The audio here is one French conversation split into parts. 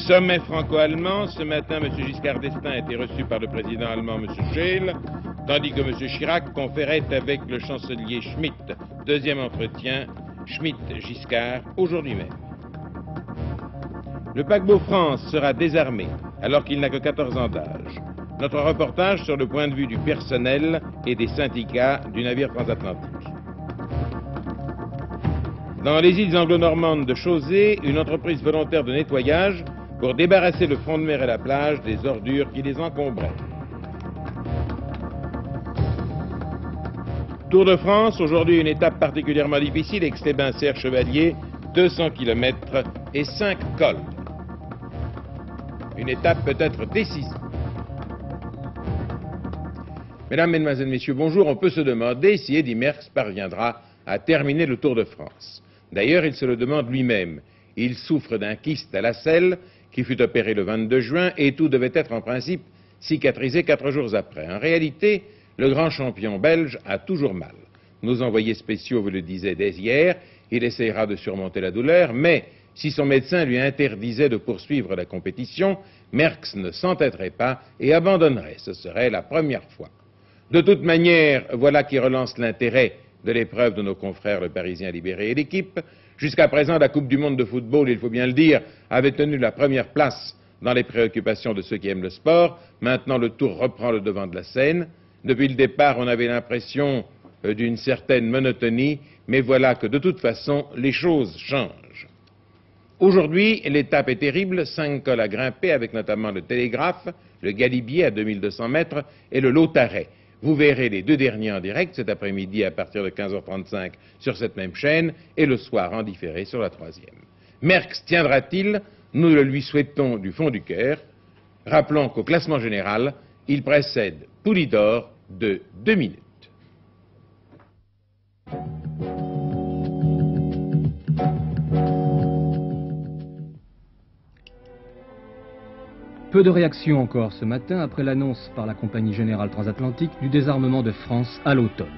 Sommet franco-allemand. Ce matin, M. Giscard d'Estaing a été reçu par le président allemand, M. Scheel, tandis que M. Chirac conférait avec le chancelier Schmitt. Deuxième entretien, Schmitt-Giscard, aujourd'hui même. Le paquebot France sera désarmé, alors qu'il n'a que 14 ans d'âge. Notre reportage sur le point de vue du personnel et des syndicats du navire transatlantique. Dans les îles anglo-normandes de Chausey, une entreprise volontaire de nettoyage pour débarrasser le front de mer et la plage des ordures qui les encombraient. Tour de France, aujourd'hui une étape particulièrement difficile, Aix-les-Bains-Serre-Chevalier, 200 km et 5 cols. Une étape peut-être décisive. Mesdames, Mesdemoiselles, Messieurs, bonjour. On peut se demander si Eddy Merckx parviendra à terminer le Tour de France. D'ailleurs, il se le demande lui-même. Il souffre d'un kyste à la selle qui fut opéré le 22 juin et tout devait être en principe cicatrisé 4 jours après. En réalité, le grand champion belge a toujours mal. Nos envoyés spéciaux vous le disaient dès hier, il essayera de surmonter la douleur, mais si son médecin lui interdisait de poursuivre la compétition, Merckx ne s'entêterait pas et abandonnerait. Ce serait la première fois. De toute manière, voilà qui relance l'intérêt de l'épreuve de nos confrères le Parisien Libéré et l'équipe. Jusqu'à présent, la Coupe du Monde de football, il faut bien le dire, avait tenu la première place dans les préoccupations de ceux qui aiment le sport. Maintenant, le Tour reprend le devant de la scène. Depuis le départ, on avait l'impression d'une certaine monotonie, mais voilà que de toute façon, les choses changent. Aujourd'hui, l'étape est terrible, 5 cols à grimper, avec notamment le Télégraphe, le Galibier à 2200 mètres et le Lautaret. Vous verrez les deux derniers en direct cet après-midi à partir de 15h35 sur cette même chaîne et le soir en différé sur la troisième. Merckx tiendra-t-il? Nous le lui souhaitons du fond du cœur. Rappelons qu'au classement général, il précède Poulidor de 2 minutes. Peu de réactions encore ce matin après l'annonce par la Compagnie Générale Transatlantique du désarmement de France à l'automne.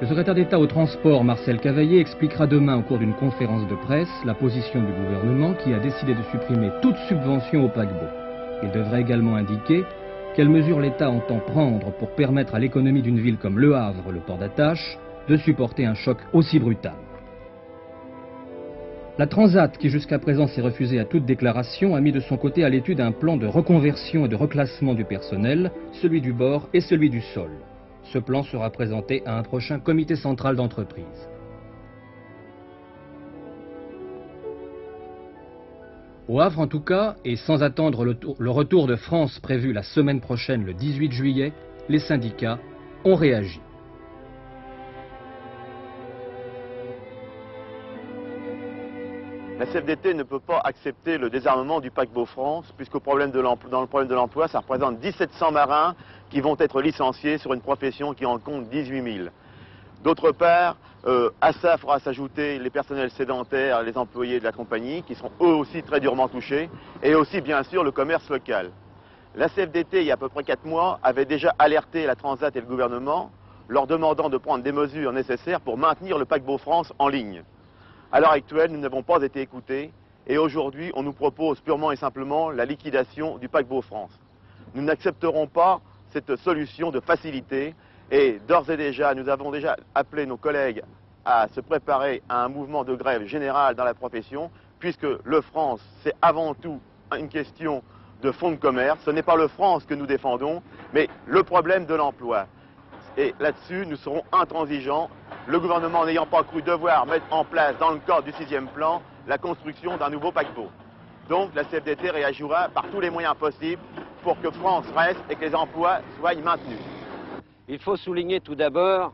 Le secrétaire d'État au transport, Marcel Cavaillé, expliquera demain au cours d'une conférence de presse la position du gouvernement qui a décidé de supprimer toute subvention au paquebot. Il devrait également indiquer quelles mesures l'État entend prendre pour permettre à l'économie d'une ville comme Le Havre, le port d'attache, de supporter un choc aussi brutal. La Transat, qui jusqu'à présent s'est refusée à toute déclaration, a mis de son côté à l'étude un plan de reconversion et de reclassement du personnel, celui du bord et celui du sol. Ce plan sera présenté à un prochain comité central d'entreprise. Au Havre en tout cas, et sans attendre le retour de France prévu la semaine prochaine le 18 juillet, les syndicats ont réagi. La CFDT ne peut pas accepter le désarmement du paquebot France, puisque dans le problème de l'emploi, ça représente 1700 marins qui vont être licenciés sur une profession qui en compte 18 000. D'autre part, à ça fera s'ajouter les personnels sédentaires, les employés de la compagnie, qui seront eux aussi très durement touchés, et aussi bien sûr le commerce local. La CFDT, il y a à peu près 4 mois, avait déjà alerté la Transat et le gouvernement, leur demandant de prendre des mesures nécessaires pour maintenir le paquebot France en ligne. À l'heure actuelle, nous n'avons pas été écoutés et aujourd'hui, on nous propose purement et simplement la liquidation du paquebot France. Nous n'accepterons pas cette solution de facilité et d'ores et déjà, nous avons déjà appelé nos collègues à se préparer à un mouvement de grève générale dans la profession, puisque le France, c'est avant tout une question de fonds de commerce. Ce n'est pas le France que nous défendons, mais le problème de l'emploi. Et là-dessus, nous serons intransigeants. Le gouvernement n'ayant pas cru devoir mettre en place dans le cadre du 6e plan la construction d'un nouveau paquebot. Donc la CFDT réagira par tous les moyens possibles pour que France reste et que les emplois soient maintenus. Il faut souligner tout d'abord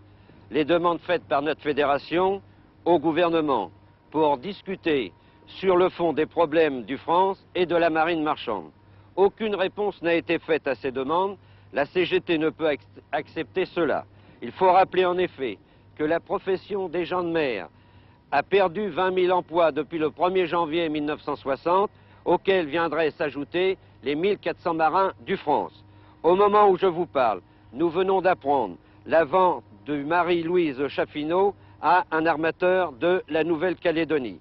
les demandes faites par notre fédération au gouvernement pour discuter sur le fond des problèmes du France et de la marine marchande. Aucune réponse n'a été faite à ces demandes. La CGT ne peut accepter cela. Il faut rappeler en effet que la profession des gens de mer a perdu 20 000 emplois depuis le 1er janvier 1960, auxquels viendraient s'ajouter les 1400 marins du France. Au moment où je vous parle, nous venons d'apprendre la vente du Marie-Louise Chaffino à un armateur de la Nouvelle-Calédonie.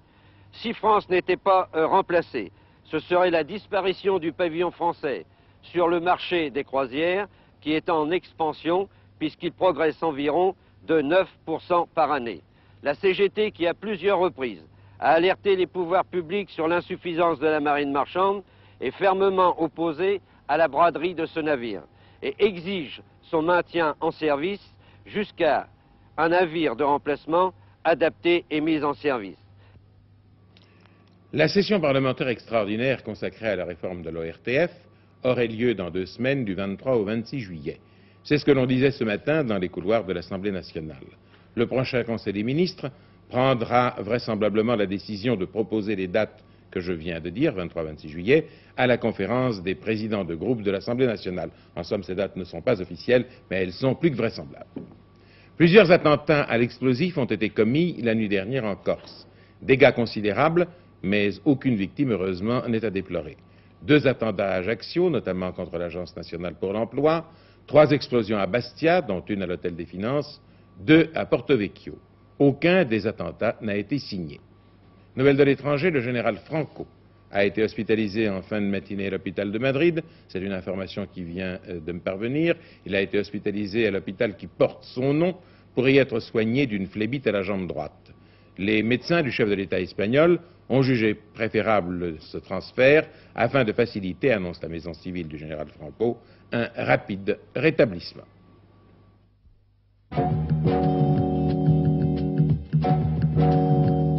Si France n'était pas remplacée, ce serait la disparition du pavillon français sur le marché des croisières qui est en expansion puisqu'il progresse environ de 9% par année. La CGT, qui à plusieurs reprises a alerté les pouvoirs publics sur l'insuffisance de la marine marchande, est fermement opposée à la braderie de ce navire et exige son maintien en service jusqu'à un navire de remplacement adapté et mis en service. La session parlementaire extraordinaire consacrée à la réforme de l'ORTF aurait lieu dans 2 semaines, du 23 au 26 juillet. C'est ce que l'on disait ce matin dans les couloirs de l'Assemblée nationale. Le prochain Conseil des ministres prendra vraisemblablement la décision de proposer les dates que je viens de dire, 23-26 juillet, à la conférence des présidents de groupe de l'Assemblée nationale. En somme, ces dates ne sont pas officielles, mais elles sont plus que vraisemblables. Plusieurs attentats à l'explosif ont été commis la nuit dernière en Corse. Dégâts considérables, mais aucune victime, heureusement, n'est à déplorer. 2 attentats à Ajaccio, notamment contre l'Agence nationale pour l'emploi, 3 explosions à Bastia, dont une à l'Hôtel des Finances, 2 à Porto Vecchio. Aucun des attentats n'a été signé. Nouvelle de l'étranger, le général Franco a été hospitalisé en fin de matinée à l'hôpital de Madrid. C'est une information qui vient de me parvenir. Il a été hospitalisé à l'hôpital qui porte son nom pour y être soigné d'une phlébite à la jambe droite. Les médecins du chef de l'État espagnol ont jugé préférable ce transfert afin de faciliter, annonce la maison civile du général Franco, un rapide rétablissement.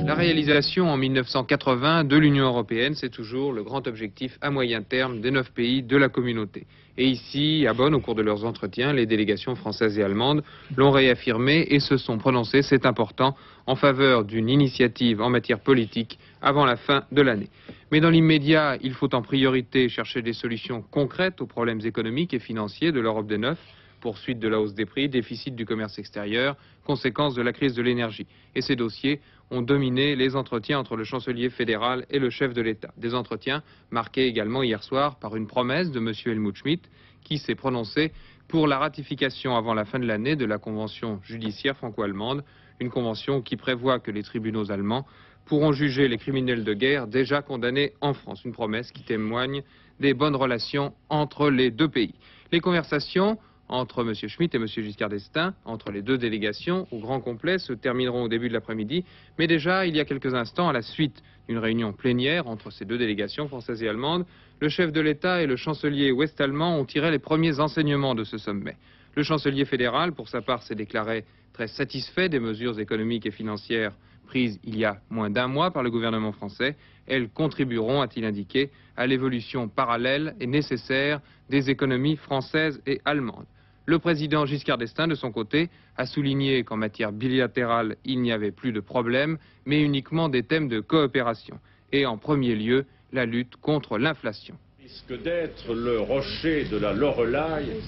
La réalisation en 1980 de l'Union européenne, c'est toujours le grand objectif à moyen terme des 9 pays de la communauté. Et ici, à Bonn, au cours de leurs entretiens, les délégations françaises et allemandes l'ont réaffirmé et se sont prononcées, c'est important, en faveur d'une initiative en matière politique avant la fin de l'année. Mais dans l'immédiat, il faut en priorité chercher des solutions concrètes aux problèmes économiques et financiers de l'Europe des 9, poursuite de la hausse des prix, déficit du commerce extérieur, conséquences de la crise de l'énergie. Et ces dossiers ont dominé les entretiens entre le chancelier fédéral et le chef de l'État. Des entretiens marqués également hier soir par une promesse de M. Helmut Schmidt qui s'est prononcé pour la ratification avant la fin de l'année de la convention judiciaire franco-allemande, une convention qui prévoit que les tribunaux allemands pourront juger les criminels de guerre déjà condamnés en France. Une promesse qui témoigne des bonnes relations entre les 2 pays. Les conversations entre M. Schmidt et M. Giscard d'Estaing, entre les 2 délégations, au grand complet, se termineront au début de l'après-midi. Mais déjà, il y a quelques instants, à la suite d'une réunion plénière entre ces 2 délégations, françaises et allemandes, le chef de l'État et le chancelier ouest-allemand ont tiré les premiers enseignements de ce sommet. Le chancelier fédéral, pour sa part, s'est déclaré très satisfait des mesures économiques et financières prises il y a moins d'1 mois par le gouvernement français. Elles contribueront, a-t-il indiqué, à l'évolution parallèle et nécessaire des économies françaises et allemandes. Le président Giscard d'Estaing, de son côté, a souligné qu'en matière bilatérale, il n'y avait plus de problèmes, mais uniquement des thèmes de coopération. Et en premier lieu, la lutte contre l'inflation. Risque d'être le rocher de la Loreley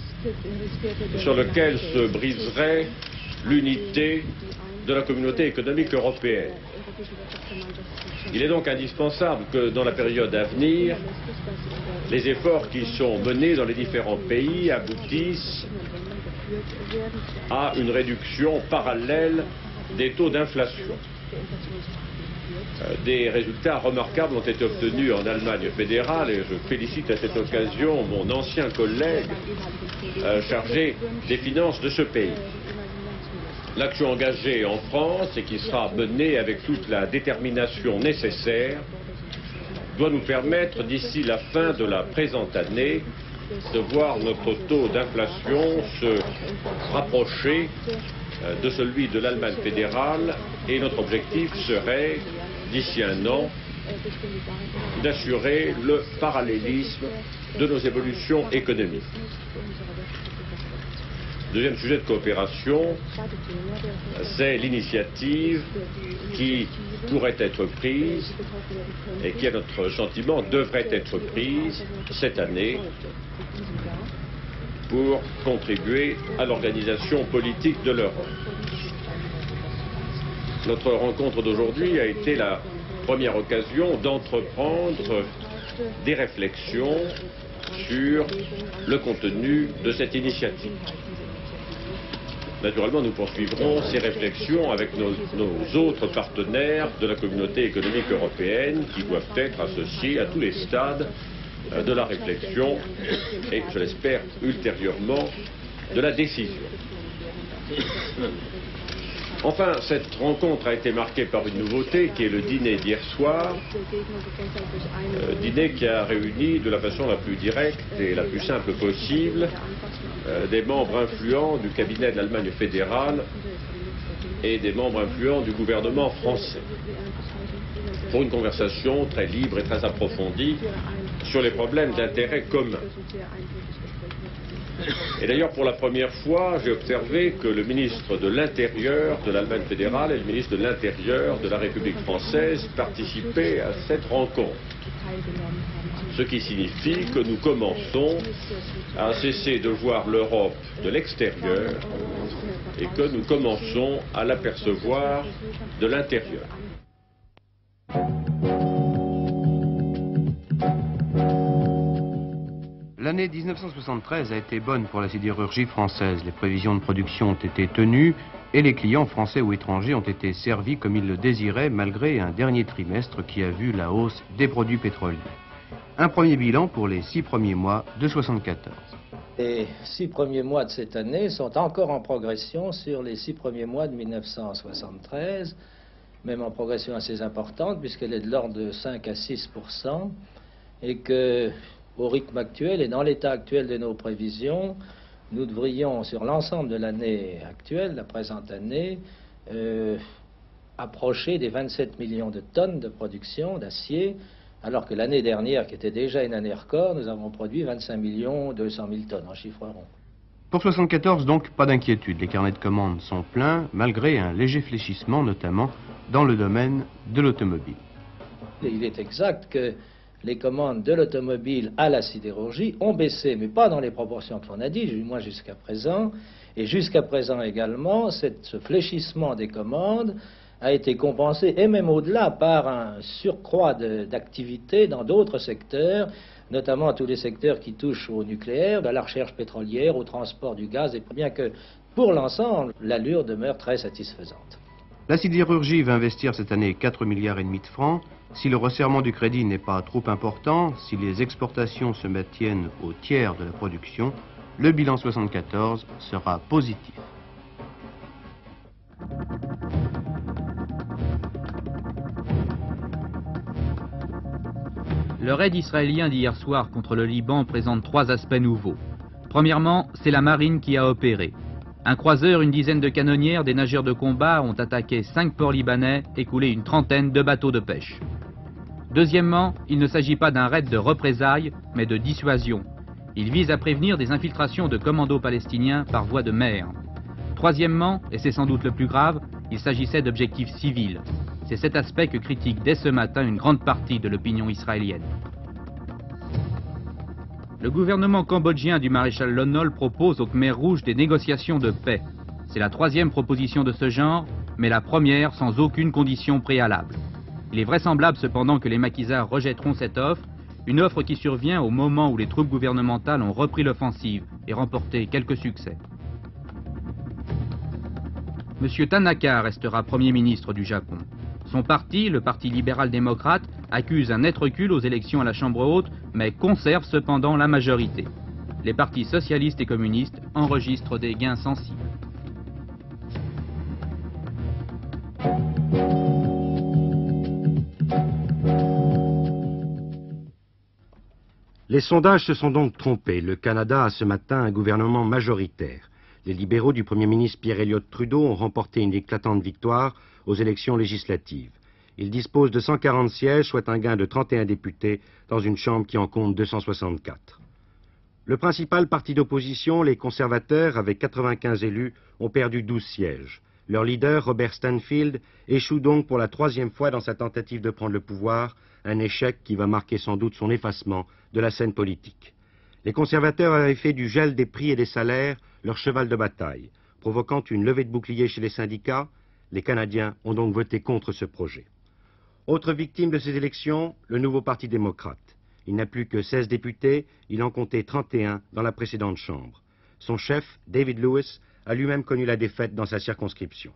sur lequel se briserait l'unité de la communauté économique européenne. Il est donc indispensable que dans la période à venir, les efforts qui sont menés dans les différents pays aboutissent à une réduction parallèle des taux d'inflation. Des résultats remarquables ont été obtenus en Allemagne fédérale et je félicite à cette occasion mon ancien collègue chargé des finances de ce pays. L'action engagée en France et qui sera menée avec toute la détermination nécessaire doit nous permettre d'ici la fin de la présente année de voir notre taux d'inflation se rapprocher de celui de l'Allemagne fédérale et notre objectif serait d'ici 1 an d'assurer le parallélisme de nos évolutions économiques. Deuxième sujet de coopération, c'est l'initiative qui pourrait être prise et qui, à notre sentiment, devrait être prise cette année pour contribuer à l'organisation politique de l'Europe. Notre rencontre d'aujourd'hui a été la première occasion d'entreprendre des réflexions sur le contenu de cette initiative. naturellement, nous poursuivrons ces réflexions avec nos autres partenaires de la communauté économique européenne qui doivent être associés à tous les stades de la réflexion et, je l'espère, ultérieurement, de la décision. Enfin, cette rencontre a été marquée par une nouveauté qui est le dîner d'hier soir, dîner qui a réuni de la façon la plus directe et la plus simple possible des membres influents du cabinet de l'Allemagne fédérale et des membres influents du gouvernement français, pour une conversation très libre et très approfondie sur les problèmes d'intérêt commun. Et d'ailleurs, pour la première fois, j'ai observé que le ministre de l'Intérieur de l'Allemagne fédérale et le ministre de l'Intérieur de la République française participaient à cette rencontre. Ce qui signifie que nous commençons à cesser de voir l'Europe de l'extérieur et que nous commençons à l'apercevoir de l'intérieur. L'année 1973 a été bonne pour la sidérurgie française. Les prévisions de production ont été tenues et les clients français ou étrangers ont été servis comme ils le désiraient malgré un dernier trimestre qui a vu la hausse des produits pétroliers. Un premier bilan pour les 6 premiers mois de 1974. Les 6 premiers mois de cette année sont encore en progression sur les 6 premiers mois de 1973, même en progression assez importante puisqu'elle est de l'ordre de 5 à 6%, et que au rythme actuel et dans l'état actuel de nos prévisions, nous devrions, sur l'ensemble de l'année actuelle, la présente année, approcher des 27 millions de tonnes de production d'acier, alors que l'année dernière, qui était déjà une année record, nous avons produit 25 200 000 tonnes en chiffre rond. Pour 1974, donc, pas d'inquiétude. Les carnets de commandes sont pleins, malgré un léger fléchissement, notamment dans le domaine de l'automobile. Il est exact que les commandes de l'automobile à la sidérurgie ont baissé, mais pas dans les proportions que l'on a dit, du moins jusqu'à présent. Et jusqu'à présent également, ce fléchissement des commandes a été compensé, et même au-delà, par un surcroît d'activité dans d'autres secteurs, notamment tous les secteurs qui touchent au nucléaire, à la recherche pétrolière, au transport du gaz, et bien que pour l'ensemble, l'allure demeure très satisfaisante. La sidérurgie va investir cette année 4,5 milliards de francs. Si le resserrement du crédit n'est pas trop important, si les exportations se maintiennent au tiers de la production, le bilan 74 sera positif. Le raid israélien d'hier soir contre le Liban présente 3 aspects nouveaux. Premièrement, c'est la marine qui a opéré. Un croiseur, une dizaine de canonnières, des nageurs de combat ont attaqué 5 ports libanais et coulé une trentaine de bateaux de pêche. Deuxièmement, il ne s'agit pas d'un raid de représailles, mais de dissuasion. Il vise à prévenir des infiltrations de commandos palestiniens par voie de mer. Troisièmement, et c'est sans doute le plus grave, il s'agissait d'objectifs civils. C'est cet aspect que critique dès ce matin une grande partie de l'opinion israélienne. Le gouvernement cambodgien du maréchal Lon Nol propose au Khmer Rouge des négociations de paix. C'est la 3e proposition de ce genre, mais la première sans aucune condition préalable. Il est vraisemblable cependant que les maquisards rejetteront cette offre, une offre qui survient au moment où les troupes gouvernementales ont repris l'offensive et remporté quelques succès. M. Tanaka restera Premier ministre du Japon. Son parti, le Parti libéral-démocrate, accuse un net recul aux élections à la Chambre haute, mais conserve cependant la majorité. Les partis socialistes et communistes enregistrent des gains sensibles. Les sondages se sont donc trompés. Le Canada a ce matin un gouvernement majoritaire. Les libéraux du Premier ministre Pierre Elliott Trudeau ont remporté une éclatante victoire aux élections législatives. Ils disposent de 140 sièges, soit un gain de 31 députés dans une chambre qui en compte 264. Le principal parti d'opposition, les conservateurs, avec 95 élus, ont perdu 12 sièges. Leur leader, Robert Stanfield, échoue donc pour la 3e fois dans sa tentative de prendre le pouvoir, un échec qui va marquer sans doute son effacement de la scène politique. Les conservateurs avaient fait du gel des prix et des salaires leur cheval de bataille, provoquant une levée de boucliers chez les syndicats. Les Canadiens ont donc voté contre ce projet. Autre victime de ces élections, le nouveau Parti démocrate. Il n'a plus que 16 députés, il en comptait 31 dans la précédente chambre. Son chef, David Lewis, a lui-même connu la défaite dans sa circonscription.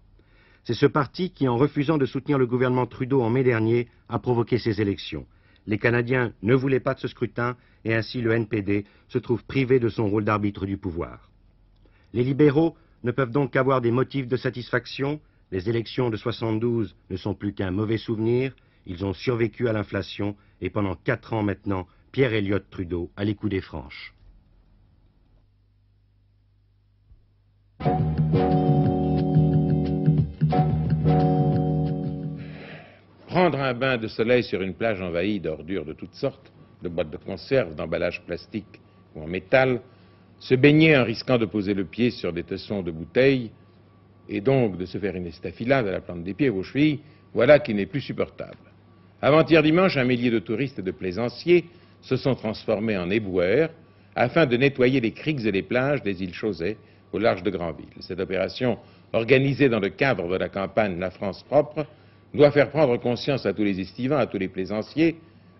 C'est ce parti qui, en refusant de soutenir le gouvernement Trudeau en mai dernier, a provoqué ces élections. Les Canadiens ne voulaient pas de ce scrutin et ainsi le NPD se trouve privé de son rôle d'arbitre du pouvoir. Les libéraux ne peuvent donc qu'avoir des motifs de satisfaction. Les élections de 72 ne sont plus qu'un mauvais souvenir. Ils ont survécu à l'inflation et pendant 4 ans maintenant, Pierre Elliott Trudeau a les coudées franches. Prendre un bain de soleil sur une plage envahie d'ordures de toutes sortes, de boîtes de conserve, d'emballages plastiques ou en métal, se baigner en risquant de poser le pied sur des tessons de bouteilles et donc de se faire une estafilade à la plante des pieds aux chevilles, voilà qui n'est plus supportable. Avant-hier dimanche, un millier de touristes et de plaisanciers se sont transformés en éboueurs afin de nettoyer les criques et les plages des îles Chausey au large de Granville. Cette opération, organisée dans le cadre de la campagne La France propre, doit faire prendre conscience à tous les estivants, à tous les plaisanciers,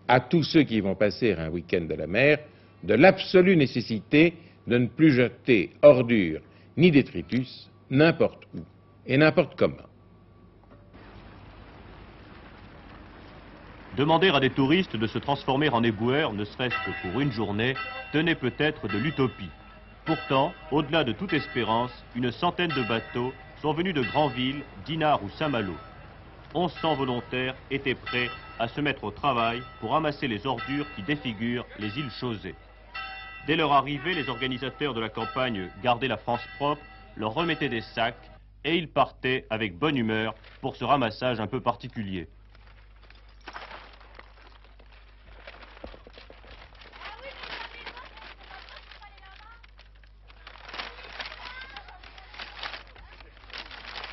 à tous ceux qui vont passer un week-end de la mer, de l'absolue nécessité de ne plus jeter ordures ni détritus n'importe où et n'importe comment. Demander à des touristes de se transformer en éboueurs, ne serait-ce que pour une journée, tenait peut-être de l'utopie. Pourtant, au-delà de toute espérance, une centaine de bateaux sont venus de Granville, Dinard ou Saint-Malo. 1100 volontaires étaient prêts à se mettre au travail pour ramasser les ordures qui défigurent les îles Chausey. Dès leur arrivée, les organisateurs de la campagne Garder la France propre leur remettaient des sacs et ils partaient avec bonne humeur pour ce ramassage un peu particulier.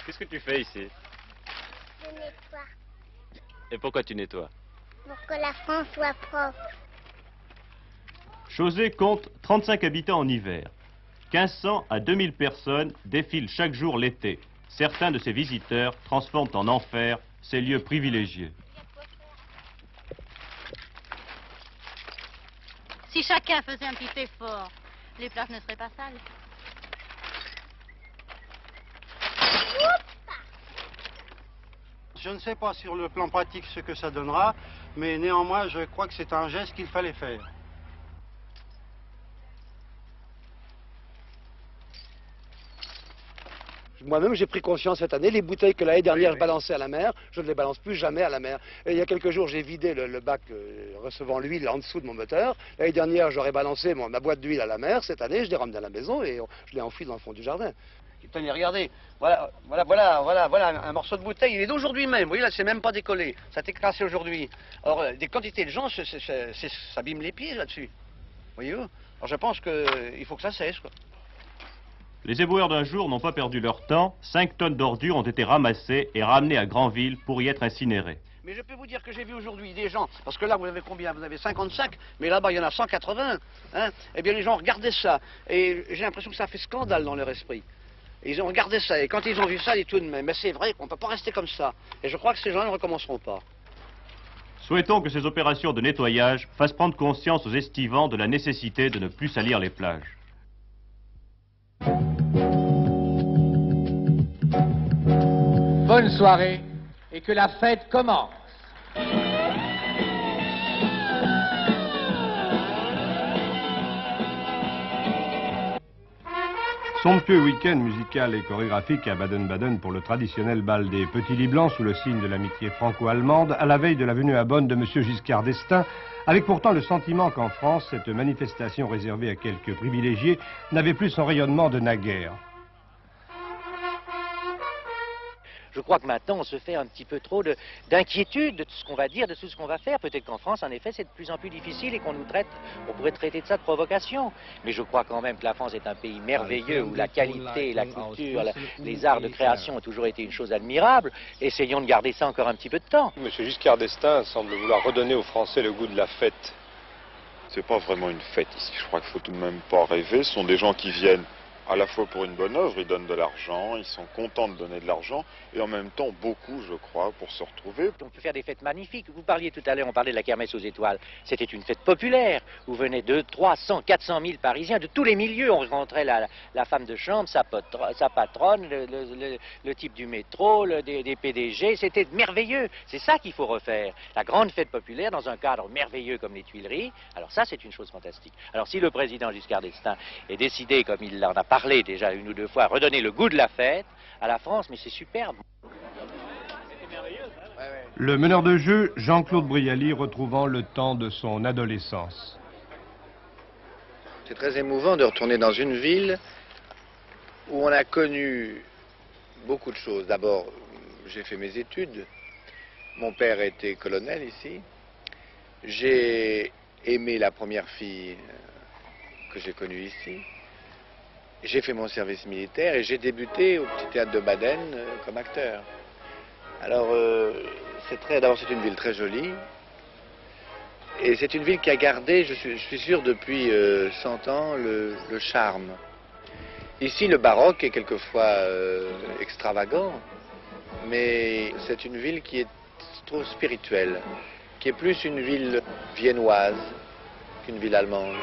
Qu'est-ce que tu fais ici? Je nettoie. Et pourquoi tu nettoies? Pour que la France soit propre. Chausey compte 35 habitants en hiver. 1500 à 2000 personnes défilent chaque jour l'été. Certains de ces visiteurs transforment en enfer ces lieux privilégiés. Si chacun faisait un petit effort, les plages ne seraient pas sales. Je ne sais pas sur le plan pratique ce que ça donnera, mais néanmoins je crois que c'est un geste qu'il fallait faire. Moi-même, j'ai pris conscience cette année, les bouteilles que l'année dernière je balançais à la mer, je ne les balance plus jamais à la mer. Et il y a quelques jours, j'ai vidé le bac recevant l'huile en dessous de mon moteur. L'année dernière, j'aurais balancé ma boîte d'huile à la mer. Cette année, je l'ai ramenée à la maison et je l'ai enfouie dans le fond du jardin. Tenez, regardez, voilà un morceau de bouteille, il est d'aujourd'hui même, vous voyez là, c'est même pas décollé, ça a été crassé aujourd'hui. Alors, des quantités de gens ça abîme les pieds là-dessus, voyez-vous. Alors je pense qu'il faut que ça cesse, quoi. Les éboueurs d'un jour n'ont pas perdu leur temps, 5 tonnes d'ordures ont été ramassées et ramenées à Granville pour y être incinérées. Mais je peux vous dire que j'ai vu aujourd'hui des gens, parce que là vous avez combien? Vous avez 50 sacs, mais là-bas il y en a 180, hein. Eh bien les gens regardaient ça, et j'ai l'impression que ça fait scandale dans leur esprit. Ils ont regardé ça, et quand ils ont vu ça, ils disent tout de même, mais c'est vrai qu'on ne peut pas rester comme ça. Et je crois que ces gens ne recommenceront pas. Souhaitons que ces opérations de nettoyage fassent prendre conscience aux estivants de la nécessité de ne plus salir les plages. Bonne soirée, et que la fête commence. Somptueux week-end musical et chorégraphique à Baden-Baden pour le traditionnel bal des petits lits blancs sous le signe de l'amitié franco-allemande, à la veille de la venue à Bonn de M. Giscard d'Estaing, avec pourtant le sentiment qu'en France, cette manifestation réservée à quelques privilégiés n'avait plus son rayonnement de naguère. Je crois que maintenant, on se fait un petit peu trop d'inquiétude de tout ce qu'on va dire, de tout ce qu'on va faire. Peut-être qu'en France, en effet, c'est de plus en plus difficile et qu'on pourrait traiter de ça de provocation. Mais je crois quand même que la France est un pays merveilleux où la qualité, la culture, les arts de création ont toujours été une chose admirable. Essayons de garder ça encore un petit peu de temps. Monsieur Giscard d'Estaing semble vouloir redonner aux Français le goût de la fête. C'est pas vraiment une fête ici. Je crois qu'il faut tout de même pas rêver. Ce sont des gens qui viennent à la fois pour une bonne œuvre, ils donnent de l'argent, ils sont contents de donner de l'argent, et en même temps beaucoup, je crois, pour se retrouver. On peut faire des fêtes magnifiques. Vous parliez tout à l'heure, on parlait de la kermesse aux étoiles. C'était une fête populaire où venaient 200, 300, 400 000 Parisiens de tous les milieux. On rencontrait la femme de chambre, sa patronne, le type du métro, des PDG. C'était merveilleux. C'est ça qu'il faut refaire. La grande fête populaire dans un cadre merveilleux comme les Tuileries. Alors ça, c'est une chose fantastique. Alors si le président Giscard d'Estaing est décidé, comme il en a parlé déjà une ou deux fois, à redonner le goût de la fête à la France, mais c'est superbe. Le meneur de jeu, Jean-Claude Brialy, retrouvant le temps de son adolescence. C'est très émouvant de retourner dans une ville où on a connu beaucoup de choses. D'abord, j'ai fait mes études. Mon père était colonel ici. J'ai aimé la première fille que j'ai connue ici. J'ai fait mon service militaire et j'ai débuté au Petit Théâtre de Baden comme acteur. Alors, d'abord c'est une ville très jolie. Et c'est une ville qui a gardé, je suis sûr, depuis 100 ans, le charme. Ici, le baroque est quelquefois extravagant, mais c'est une ville qui est trop spirituelle, qui est plus une ville viennoise qu'une ville allemande.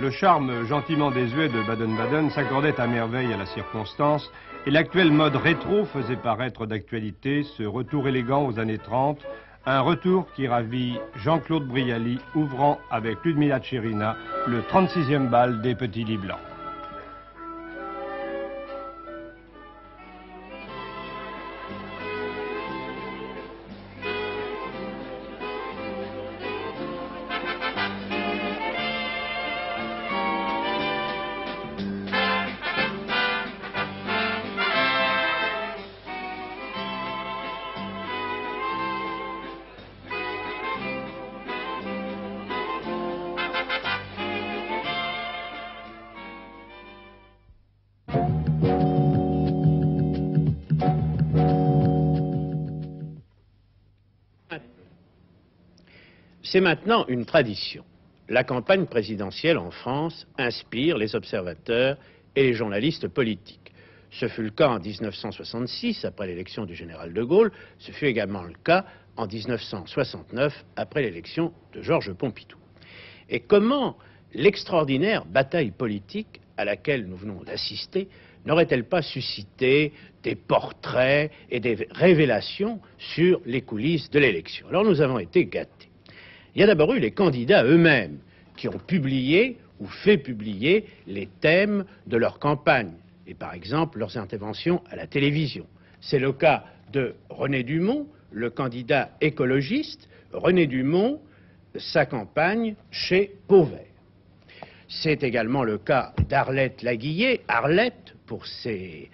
Le charme gentiment désuet de Baden-Baden s'accordait à merveille à la circonstance, et l'actuelle mode rétro faisait paraître d'actualité ce retour élégant aux années 30, un retour qui ravit Jean-Claude Brialy, ouvrant avec Ludmilla Tcherina le 36e bal des Petits Lits Blancs. C'est maintenant une tradition. La campagne présidentielle en France inspire les observateurs et les journalistes politiques. Ce fut le cas en 1966, après l'élection du général de Gaulle. Ce fut également le cas en 1969, après l'élection de Georges Pompidou. Et comment l'extraordinaire bataille politique à laquelle nous venons d'assister n'aurait-elle pas suscité des portraits et des révélations sur les coulisses de l'élection? Alors nous avons été gâtés. Il y a d'abord eu les candidats eux-mêmes qui ont publié ou fait publier les thèmes de leur campagne et par exemple leurs interventions à la télévision. C'est le cas de René Dumont, le candidat écologiste. René Dumont, sa campagne chez Pauvert. C'est également le cas d'Arlette Laguillet, Arlette pour ses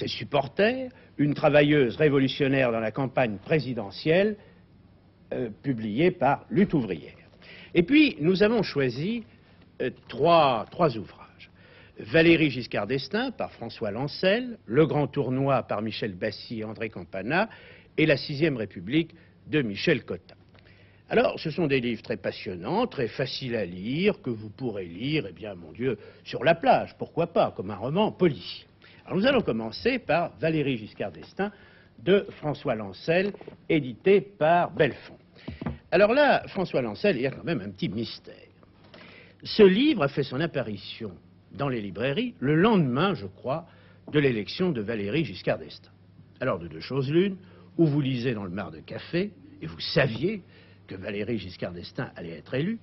supporters, une travailleuse révolutionnaire dans la campagne présidentielle, publié par Lutte ouvrière. Et puis, nous avons choisi trois ouvrages. Valéry Giscard d'Estaing par François Lancel, Le Grand Tournoi par Michel Bassy et André Campana, et La Sixième République de Michel Cotta. Alors, ce sont des livres très passionnants, très faciles à lire, que vous pourrez lire, eh bien, mon Dieu, sur la plage, pourquoi pas, comme un roman policier. Alors, nous allons commencer par Valéry Giscard d'Estaing de François Lancel, édité par Belfond. Alors là, François Lancel, il y a quand même un petit mystère. Ce livre a fait son apparition dans les librairies le lendemain, je crois, de l'élection de Valéry Giscard d'Estaing. Alors de deux choses l'une, ou vous lisez dans le Mar de Café, et vous saviez que Valéry Giscard d'Estaing allait être élu,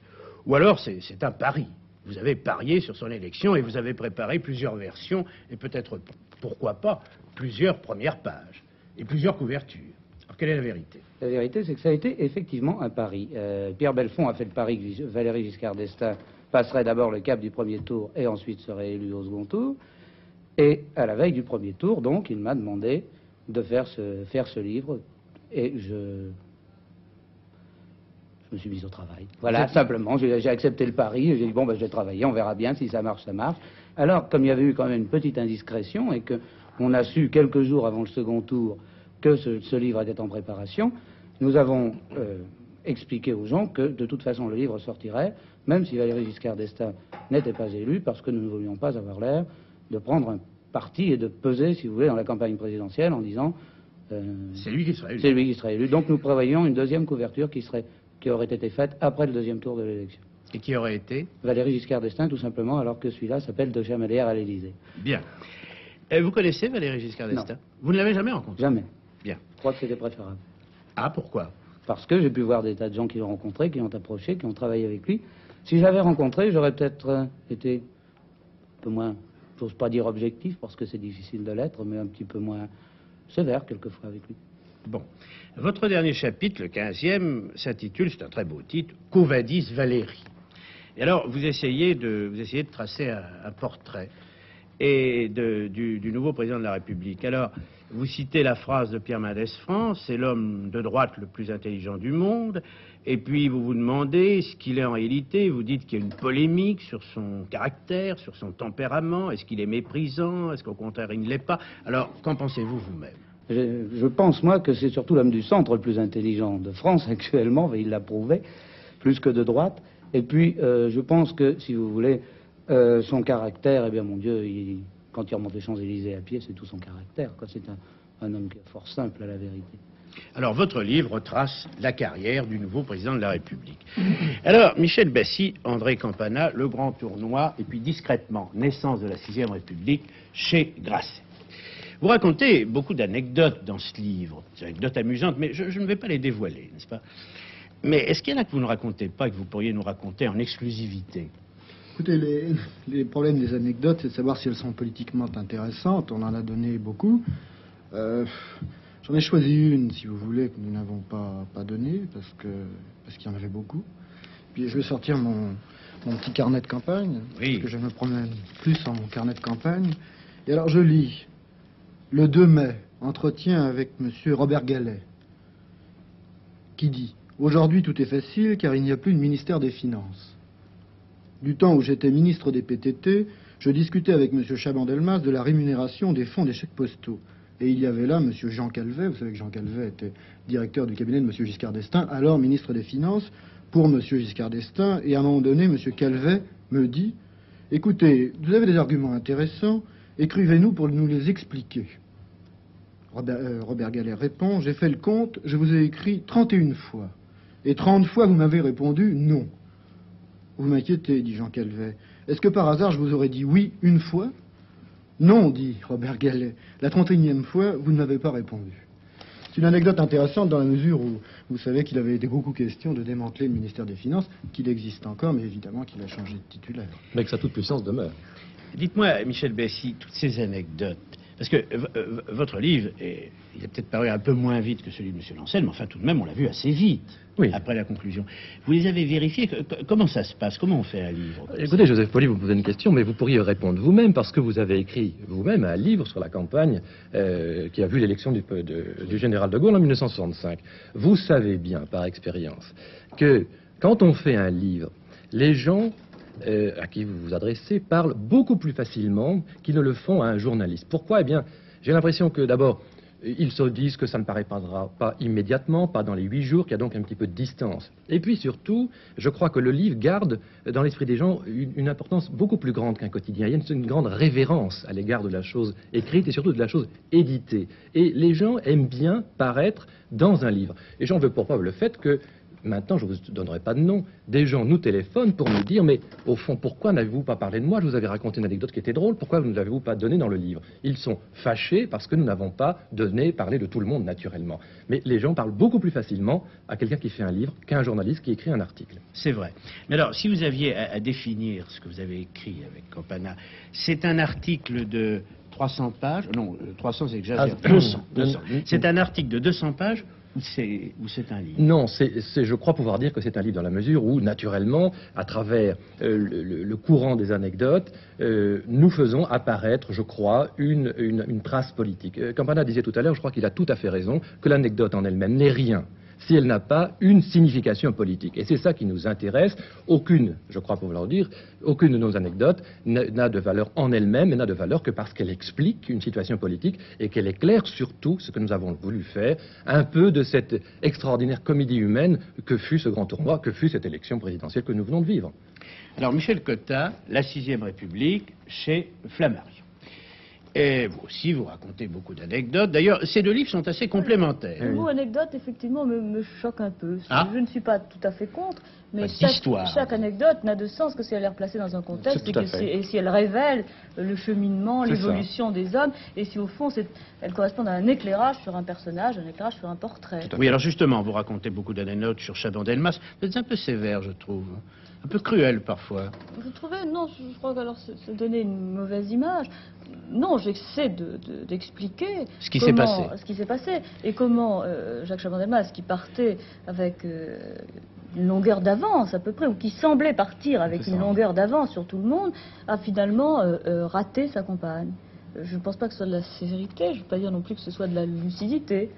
ou alors c'est un pari. Vous avez parié sur son élection et vous avez préparé plusieurs versions, et peut-être, pourquoi pas, plusieurs premières pages, et plusieurs couvertures. Alors quelle est la vérité? La vérité, c'est que ça a été effectivement un pari. Pierre Belfond a fait le pari que Valéry Giscard d'Estaing passerait d'abord le cap du premier tour et ensuite serait élu au second tour. Et à la veille du premier tour, donc, il m'a demandé de faire ce livre. Et je me suis mis au travail. Voilà, simplement, j'ai accepté le pari. J'ai dit, bon, ben, je vais travailler, on verra bien, si ça marche, ça marche. Alors, comme il y avait eu quand même une petite indiscrétion et qu'on a su quelques jours avant le second tour que ce livre était en préparation, nous avons expliqué aux gens que de toute façon le livre sortirait, même si Valéry Giscard d'Estaing n'était pas élu, parce que nous ne voulions pas avoir l'air de prendre un parti et de peser, si vous voulez, dans la campagne présidentielle en disant c'est lui qui serait élu. C'est lui qui serait élu. Donc nous prévoyons une deuxième couverture qui aurait été faite après le deuxième tour de l'élection. Et qui aurait été Valéry Giscard d'Estaing, tout simplement, alors que celui-là s'appelle De Chamalières à l'Élysée. Bien. Vous connaissez Valéry Giscard d'Estaing? Vous ne l'avez jamais rencontré? Jamais. Bien. Je crois que c'était préférable. Ah, pourquoi? Parce que j'ai pu voir des tas de gens qui l'ont rencontré, qui l'ont approché, qui ont travaillé avec lui. Si je l'avais rencontré, j'aurais peut-être été un peu moins, j'ose pas dire objectif, parce que c'est difficile de l'être, mais un petit peu moins sévère quelquefois avec lui. Bon. Votre dernier chapitre, le 15e, s'intitule, c'est un très beau titre, Quo vadis Valéry. Et alors, vous essayez de tracer un portrait du nouveau président de la République. Alors, vous citez la phrase de Pierre Mendès France, c'est l'homme de droite le plus intelligent du monde, et puis vous vous demandez ce qu'il est en réalité, vous dites qu'il y a une polémique sur son caractère, sur son tempérament, est-ce qu'il est méprisant, est-ce qu'au contraire il ne l'est pas? Alors, qu'en pensez-vous vous-même? Je pense, moi, que c'est surtout l'homme du centre le plus intelligent de France actuellement, il l'a prouvé, plus que de droite. Et puis, je pense que, si vous voulez, son caractère, eh bien, mon Dieu, quand il remonte les Champs-Élysées à pied, c'est tout son caractère. C'est un homme qui est fort simple, à la vérité. Alors, votre livre retrace la carrière du nouveau président de la République. Alors, Michel Bessy, André Campana, Le Grand Tournoi, et puis discrètement, naissance de la 6e République, chez Grasset. Vous racontez beaucoup d'anecdotes dans ce livre, des anecdotes amusantes, mais je ne vais pas les dévoiler, n'est-ce pas? Mais est-ce qu'il y en a que vous ne racontez pas et que vous pourriez nous raconter en exclusivité? Écoutez, les problèmes des anecdotes, c'est de savoir si elles sont politiquement intéressantes. On en a donné beaucoup. J'en ai choisi une, si vous voulez, que nous n'avons pas donnée, parce qu'il y en avait beaucoup. Puis je vais sortir mon petit carnet de campagne, oui, parce que je me promène plus en mon carnet de campagne. Et alors je lis, le 2 mai, entretien avec M. Robert Gallet, qui dit « Aujourd'hui tout est facile car il n'y a plus de ministère des Finances. Du temps où j'étais ministre des PTT, je discutais avec M. Chaban-Delmas de la rémunération des fonds des chèques postaux. Et il y avait là M. Jean Calvet, vous savez que Jean Calvet était directeur du cabinet de M. Giscard d'Estaing, alors ministre des Finances, pour M. Giscard d'Estaing. Et à un moment donné, M. Calvet me dit « Écoutez, vous avez des arguments intéressants, écrivez-nous pour nous les expliquer. » Robert Gallet répond « J'ai fait le compte, je vous ai écrit 31 fois. Et 30 fois, vous m'avez répondu non. » Vous m'inquiétez, dit Jean Calvet. Est-ce que par hasard, je vous aurais dit oui une fois? Non, dit Robert Gallet. La 31e fois, vous ne m'avez pas répondu. C'est une anecdote intéressante dans la mesure où vous savez qu'il avait été beaucoup question de démanteler le ministère des Finances, qu'il existe encore, mais évidemment qu'il a changé de titulaire. Mais que sa toute puissance demeure. Dites-moi, Michel Bessy, toutes ces anecdotes, parce que votre livre, il a peut-être paru un peu moins vite que celui de M. Lancel, mais enfin tout de même, on l'a vu assez vite, oui, après la conclusion. Vous les avez vérifiés? Comment ça se passe? Comment on fait un livre? Écoutez, Joseph Poli, vous me posez une question, mais vous pourriez répondre vous-même, parce que vous avez écrit vous-même un livre sur la campagne qui a vu l'élection du général de Gaulle en 1965. Vous savez bien, par expérience, que quand on fait un livre, les gens à qui vous vous adressez parlent beaucoup plus facilement qu'ils ne le font à un journaliste. Pourquoi? Eh bien, j'ai l'impression que d'abord, ils se disent que ça ne paraîtra pas immédiatement, pas dans les 8 jours, qu'il y a donc un petit peu de distance. Et puis surtout, je crois que le livre garde dans l'esprit des gens une importance beaucoup plus grande qu'un quotidien. Il y a une grande révérence à l'égard de la chose écrite et surtout de la chose éditée. Et les gens aiment bien paraître dans un livre. Et j'en veux pour preuve le fait que maintenant, je ne vous donnerai pas de nom, des gens nous téléphonent pour nous dire « Mais au fond, pourquoi n'avez-vous pas parlé de moi? Je vous avais raconté une anecdote qui était drôle, pourquoi ne l'avez-vous pas donné dans le livre ?» Ils sont fâchés parce que nous n'avons pas parlé de tout le monde, naturellement. Mais les gens parlent beaucoup plus facilement à quelqu'un qui fait un livre qu'à un journaliste qui écrit un article. C'est vrai. Mais alors, si vous aviez à définir ce que vous avez écrit avec Campana, c'est un article de 300 pages, non, 300 c'est exagéré, 200. C'est un article de 200 pages ou c'est un livre? Non, je crois pouvoir dire que c'est un livre dans la mesure où, naturellement, à travers le courant des anecdotes, nous faisons apparaître, je crois, une trace politique. Campana disait tout à l'heure, je crois qu'il a tout à fait raison, que l'anecdote en elle-même n'est rien si elle n'a pas une signification politique. Et c'est ça qui nous intéresse. Aucune, je crois pouvoir le dire, aucune de nos anecdotes n'a de valeur en elle-même, mais n'a de valeur que parce qu'elle explique une situation politique et qu'elle éclaire surtout ce que nous avons voulu faire, un peu de cette extraordinaire comédie humaine que fut ce grand tournoi, que fut cette élection présidentielle que nous venons de vivre. Alors, Michel Cotta, la 6e République chez Flammarion. Et vous aussi, vous racontez beaucoup d'anecdotes. D'ailleurs, ces deux livres sont assez complémentaires. Le mot anecdote, effectivement, me choque un peu. Ah. Je ne suis pas tout à fait contre, mais d'histoire. chaque anecdote n'a de sens que si elle est replacée dans un contexte et si elle révèle le cheminement, l'évolution des hommes, et si au fond, elle correspond à un éclairage sur un personnage, un éclairage sur un portrait. Oui, alors justement, vous racontez beaucoup d'anecdotes sur Chaban-Delmas. Vous êtes un peu sévère, je trouve. Un peu cruel, parfois. Vous trouvez? Non, je crois que alors se donner une mauvaise image. Non, j'essaie d'expliquer ce qui s'est passé. Ce qui s'est passé. Et comment Jacques Chaban-Delmas, qui partait avec une longueur d'avance à peu près, ou qui semblait partir avec une longueur d'avance sur tout le monde, a finalement raté sa compagne. Je ne pense pas que ce soit de la sévérité, je ne veux pas dire non plus que ce soit de la lucidité.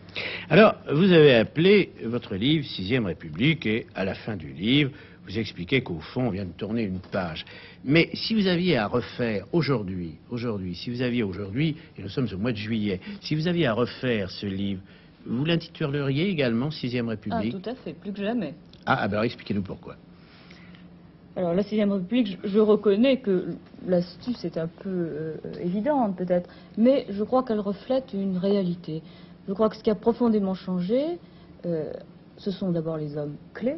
Alors, vous avez appelé votre livre 6e République, et à la fin du livre, vous expliquez qu'au fond, on vient de tourner une page. Mais si vous aviez à refaire aujourd'hui, et nous sommes au mois de juillet, si vous aviez à refaire ce livre, vous l'intituleriez également 6e République? Ah, tout à fait, plus que jamais. Ah, ben alors expliquez-nous pourquoi. Alors, la 6e République, je reconnais que l'astuce est un peu évidente, peut-être, mais je crois qu'elle reflète une réalité. Je crois que ce qui a profondément changé, ce sont d'abord les hommes clés.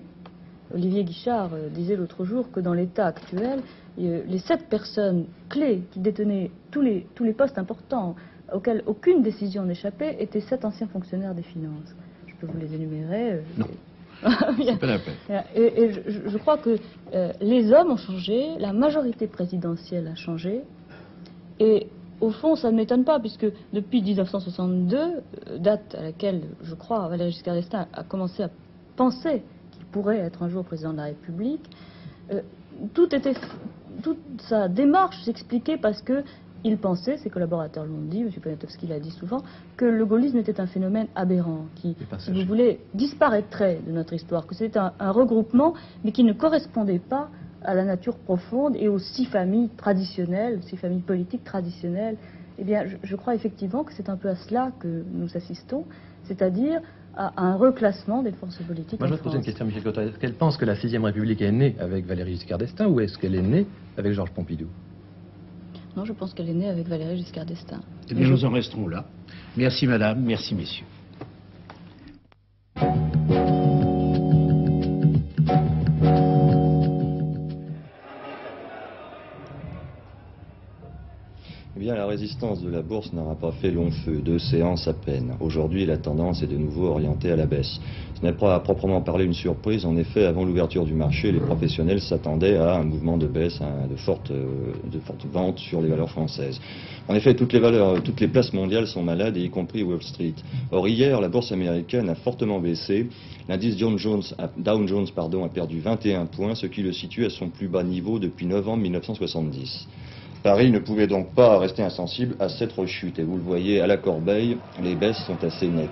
Olivier Guichard disait l'autre jour que dans l'état actuel, les 7 personnes clés qui détenaient tous les postes importants, auxquels aucune décision n'échappait, étaient 7 anciens fonctionnaires des finances. Je peux vous les énumérer. Non. C'est pas la peine. Et je crois que les hommes ont changé, la majorité présidentielle a changé, et au fond, ça ne m'étonne pas, puisque depuis 1962, date à laquelle, je crois, Valéry Giscard d'Estaing a commencé à penser qu'il pourrait être un jour président de la République, toute sa démarche s'expliquait parce que il pensait, ses collaborateurs l'ont dit, M. Poniatowski l'a dit souvent, que le gaullisme était un phénomène aberrant, qui, si vous voulez, disparaîtrait de notre histoire, que c'était un regroupement, mais qui ne correspondait pas à la nature profonde et aux 6 familles traditionnelles, 6 familles politiques traditionnelles. Eh bien, je crois effectivement que c'est un peu à cela que nous assistons, c'est-à-dire à un reclassement des forces politiques. Moi, je vais poser une question à Michel Cotta. Est-ce qu'elle pense que la 6e République est née avec Valéry Giscard d'Estaing ou est-ce qu'elle est née avec Georges Pompidou? Non, je pense qu'elle est née avec Valéry Giscard d'Estaing. Eh bien, nous en resterons là. Merci, madame. Merci, messieurs. Eh bien, la résistance de la bourse n'aura pas fait long feu, 2 séances à peine. Aujourd'hui, la tendance est de nouveau orientée à la baisse. Ce n'est pas à proprement parler une surprise. En effet, avant l'ouverture du marché, les professionnels s'attendaient à un mouvement de baisse, de fortes ventes sur les valeurs françaises. En effet, toutes les places mondiales sont malades, y compris Wall Street. Or, hier, la bourse américaine a fortement baissé. L'indice Dow Jones a perdu 21 points, ce qui le situe à son plus bas niveau depuis novembre 1970. Paris ne pouvait donc pas rester insensible à cette rechute. Et vous le voyez à la corbeille, les baisses sont assez nettes.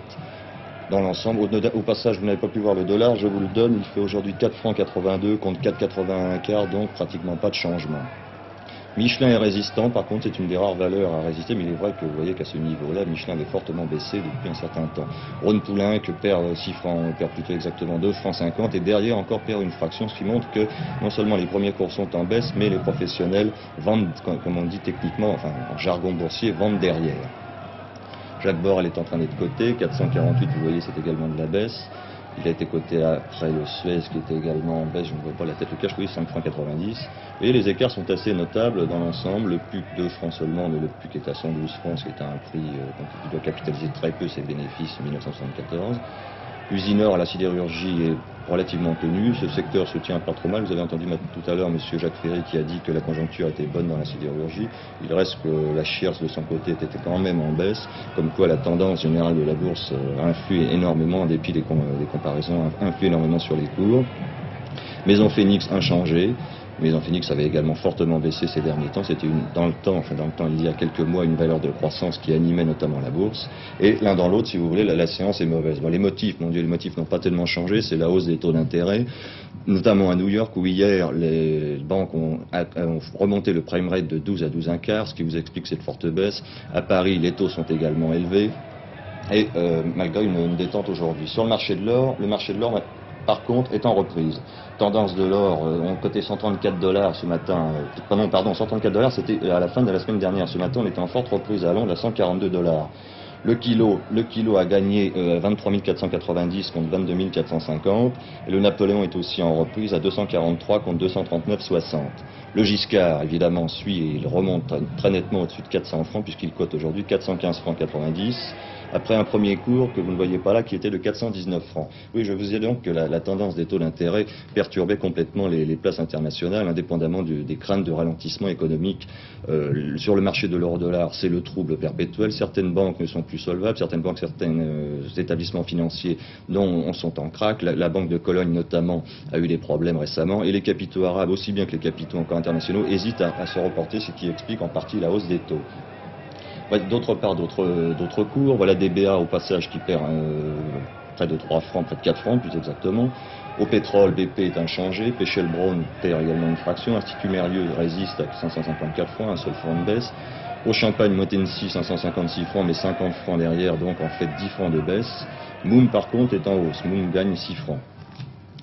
Dans l'ensemble, au passage, vous n'avez pas pu voir le dollar, je vous le donne, il fait aujourd'hui 4,82 francs contre 4,81 quart, donc pratiquement pas de changement. Michelin est résistant, par contre c'est une des rares valeurs à résister, mais il est vrai que vous voyez qu'à ce niveau-là, Michelin avait fortement baissé depuis un certain temps. Rhône-Poulenc que perd 6 francs, perd plutôt exactement 2,50 francs, et derrière encore perd une fraction, ce qui montre que non seulement les premiers cours sont en baisse, mais les professionnels vendent, comme on dit techniquement, enfin en jargon boursier, vendent derrière. Jacques Borel est en train d'être coté, 448, vous voyez c'est également de la baisse. Il a été coté après le Suez qui était également en baisse, je ne vois pas la tête au cash, oui, 5,90 francs. Et les écarts sont assez notables dans l'ensemble. Le PUC 2 francs seulement, mais le PUC est à 112 francs, ce qui est un prix qui doit capitaliser très peu ses bénéfices en 1974. Usinor, la sidérurgie est relativement tenue. Ce secteur se tient pas trop mal. Vous avez entendu tout à l'heure M. Jacques Ferry qui a dit que la conjoncture était bonne dans la sidérurgie. Il reste que la Shears de son côté était quand même en baisse, comme quoi la tendance générale de la bourse influe énormément, en dépit des comparaisons, influe énormément sur les cours. Maison Phoenix inchangée. Maison Phoenix avait également fortement baissé ces derniers temps. C'était dans le temps, il y a quelques mois, une valeur de croissance qui animait notamment la bourse. Et l'un dans l'autre, si vous voulez, la séance est mauvaise. Bon, les motifs, mon Dieu, les motifs n'ont pas tellement changé. C'est la hausse des taux d'intérêt, notamment à New York, où hier, les banques ont remonté le prime rate de 12 à 12,25, ce qui vous explique cette forte baisse. À Paris, les taux sont également élevés. Et malgré une détente aujourd'hui. Sur le marché de l'or, par contre, est en reprise. Tendance de l'or, on cotait 134 $ ce matin. Pardon, 134 $, c'était à la fin de la semaine dernière. Ce matin, on était en forte reprise à Londres à 142 $. Le kilo a gagné 23 490 contre 22 450. Et le Napoléon est aussi en reprise à 243 contre 239,60. Le Giscard, évidemment, suit et il remonte très nettement au-dessus de 400 francs puisqu'il cote aujourd'hui 415 francs 90. Après un premier cours que vous ne voyez pas là, qui était de 419 francs. Oui, je vous disais donc que la tendance des taux d'intérêt perturbait complètement les places internationales, indépendamment des craintes de ralentissement économique. Sur le marché de l'euro-dollar, c'est le trouble perpétuel. Certaines banques ne sont plus solvables, certains établissements financiers dont sont en craque. La Banque de Cologne, notamment, a eu des problèmes récemment. Et les capitaux arabes, aussi bien que les capitaux encore internationaux, hésitent à se reporter, ce qui explique en partie la hausse des taux. D'autre part, d'autres cours. Voilà DBA au passage qui perd près de 3 francs, près de 4 francs plus exactement. Au pétrole, BP est inchangé. Pechel Brown perd également une fraction. Institut Mérieux résiste à 554 francs, un seul franc de baisse. Au Champagne, Motensi 556 francs, mais 50 francs derrière, donc en fait 10 francs de baisse. Moon par contre est en hausse. Moon gagne 6 francs.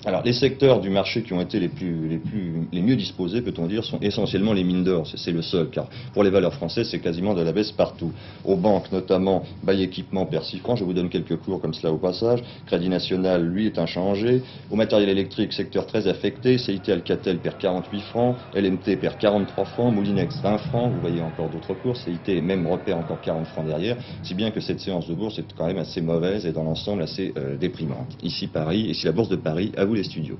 Alors, les secteurs du marché qui ont été les mieux disposés, peut-on dire, sont essentiellement les mines d'or. C'est le seul, car pour les valeurs françaises, c'est quasiment de la baisse partout. Aux banques, notamment, Bail Équipement perd 6 francs. Je vous donne quelques cours comme cela au passage. Crédit National, lui, est inchangé. Au matériel électrique, secteur très affecté. CIT Alcatel perd 48 francs. LMT perd 43 francs. Moulinex, 20 francs. Vous voyez encore d'autres cours. CIT même repère encore 40 francs derrière. Si bien que cette séance de bourse est quand même assez mauvaise et dans l'ensemble assez déprimante. Ici Paris, ici la bourse de Paris, à vous les studios.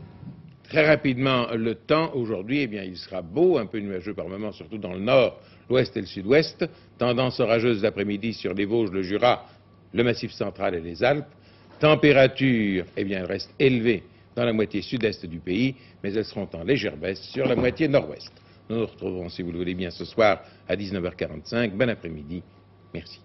Très rapidement, le temps aujourd'hui, eh bien, il sera beau, un peu nuageux par moments, surtout dans le nord, l'ouest et le sud-ouest. Tendance orageuse l'après-midi sur les Vosges, le Jura, le Massif central et les Alpes. Température, eh bien, elle reste élevée dans la moitié sud-est du pays, mais elles seront en légère baisse sur la moitié nord-ouest. Nous nous retrouvons, si vous le voulez bien, ce soir à 19h45. Bon après-midi. Merci.